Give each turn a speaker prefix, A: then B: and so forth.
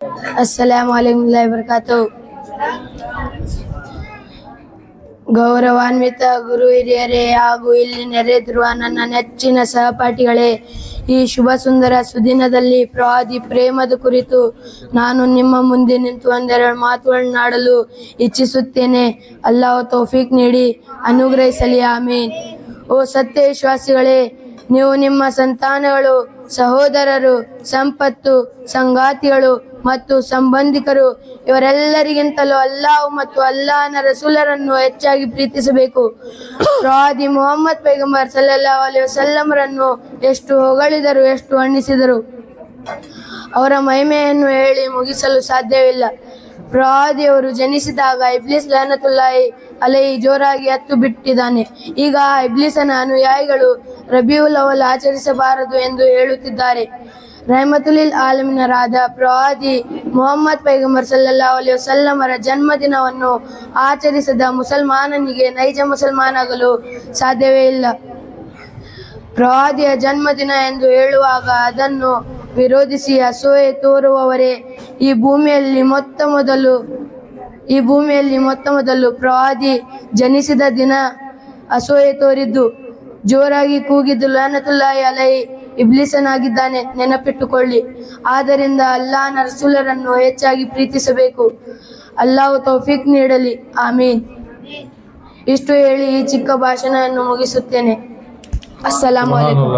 A: अस्सलामु अलैकुम वबरकातुहू। ಗೌರವಾನ್ವಿತ ಗುರು ಹಿರಿಯರೇ ಹಾಗೂ ಇಲ್ಲಿ ನೆರೆದಿರುವ ನನ್ನ ನೆಚ್ಚಿನ ಸಹಪಾಠಿಗಳೇ, ಈ ಶುಭ ಸುಂದರ ಸುದಿನದಲ್ಲಿ ಪ್ರವಾದಿ ಪ್ರೇಮದ ಕುರಿತು ನಾನು ನಿಮ್ಮ ಮುಂದೆ ನಿಂತು ಒಂದೆರಡು ಮಾತುಗಳನ್ನಾಡಲು ಇಚ್ಛಿಸುತ್ತೇನೆ. ಅಲ್ಲಾಹು ತೌಫೀಕ್ ನೀಡಿ ಅನುಗ್ರಹಿಸಲಿ, ಆಮೀನ್. ಓ ಸತ್ಯ ವಿಶ್ವಾಸಿಗಳೇ, ನೀವು ನಿಮ್ಮ ಸಂತಾನಗಳು, ಸಹೋದರರು, ಸಂಪತ್ತು, ಸಂಗಾತಿಗಳು ಮತ್ತು ಸಂಬಂಧಿಕರು ಇವರೆಲ್ಲರಿಗಿಂತಲೂ ಅಲ್ಲಾಹ್ ಮತ್ತು ಅಲ್ಲಾಹನ ರಸೂಲರನ್ನು ಹೆಚ್ಚಾಗಿ ಪ್ರೀತಿಸಬೇಕು. ಪ್ರವಾದಿ ಮುಹಮ್ಮದ್ ಪೈಗಂಬರ್ ಸಲ್ಲಲ್ಲಾಹು ಅಲೈಹಿ ವಸಲ್ಲಮರನ್ನು ಎಷ್ಟು ಹೊಗಳಿದರು, ಎಷ್ಟು ವರ್ಣಿಸಿದರು, ಅವರ ಮಹಿಮೆಯನ್ನು ಹೇಳಿ ಮುಗಿಸಲು ಸಾಧ್ಯವಿಲ್ಲ. ಪ್ರವಾದಿಯವರು ಜನಿಸಿದಾಗ ಇಬ್ಲೀಸ್ ಲಅನತುಲ್ಲಾಹಿ ಅಲೈಹಿ ಜೋರಾಗಿ ಹತ್ತು ಬಿಟ್ಟಿದ್ದಾನೆ. ಈಗ ಇಬ್ಲೀಸನ ಅನುಯಾಯಿಗಳು ರಬಿಯುಲ್ ಅವಲ್ ಆಚರಿಸಬಾರದು ಎಂದು ಹೇಳುತ್ತಿದ್ದಾರೆ. ರಹಮತುಲಿಲ್ ಆಲಮೀನರಾದ ಪ್ರವಾದಿ ಮುಹಮ್ಮದ್ ಪೈಗಂಬರ್ ಸಲ್ಲಲ್ಲಾಹು ಅಲೈಹಿ ವಸಲ್ಲಮರ ಜನ್ಮದಿನವನ್ನು ಆಚರಿಸದ ಮುಸಲ್ಮಾನನಿಗೆ ನೈಜ ಮುಸಲ್ಮಾನಾಗಲು ಸಾಧ್ಯವೇ ಇಲ್ಲ. ಪ್ರವಾದಿಯ ಜನ್ಮದಿನ ಎಂದು ಹೇಳುವಾಗ ಅದನ್ನು ವಿರೋಧಿಸಿ ಅಸೂಯೆ ತೋರುವವರೇ, ಈ ಭೂಮಿಯಲ್ಲಿ ಮೊತ್ತ ಮೊದಲು ಪ್ರವಾದಿ ಜನಿಸಿದ ದಿನ ಅಸೂಯೆ ತೋರಿದ್ದು, ಜೋರಾಗಿ ಕೂಗಿದ್ದು ಲಅನತುಲ್ಲಾಹಿ ಅಲೈಹಿ ಇಬ್ಲೀಸನಾಗಿದ್ದಾನೆ, ನೆನಪಿಟ್ಟುಕೊಳ್ಳಿ. ಆದ್ದರಿಂದ ಅಲ್ಲಾಹನ ರಸೂಲರನ್ನು ಹೆಚ್ಚಾಗಿ ಪ್ರೀತಿಸಬೇಕು. ಅಲ್ಲಾಹು ತೌಫೀಕ್ ನೀಡಲಿ, ಆಮೀನ್. ಇಷ್ಟು ಹೇಳಿ ಈ ಚಿಕ್ಕ ಭಾಷಣವನ್ನು ಮುಗಿಸುತ್ತೇನೆ. ಅಸ್ಸಲಾಮು ಅಲೈಕುಂ.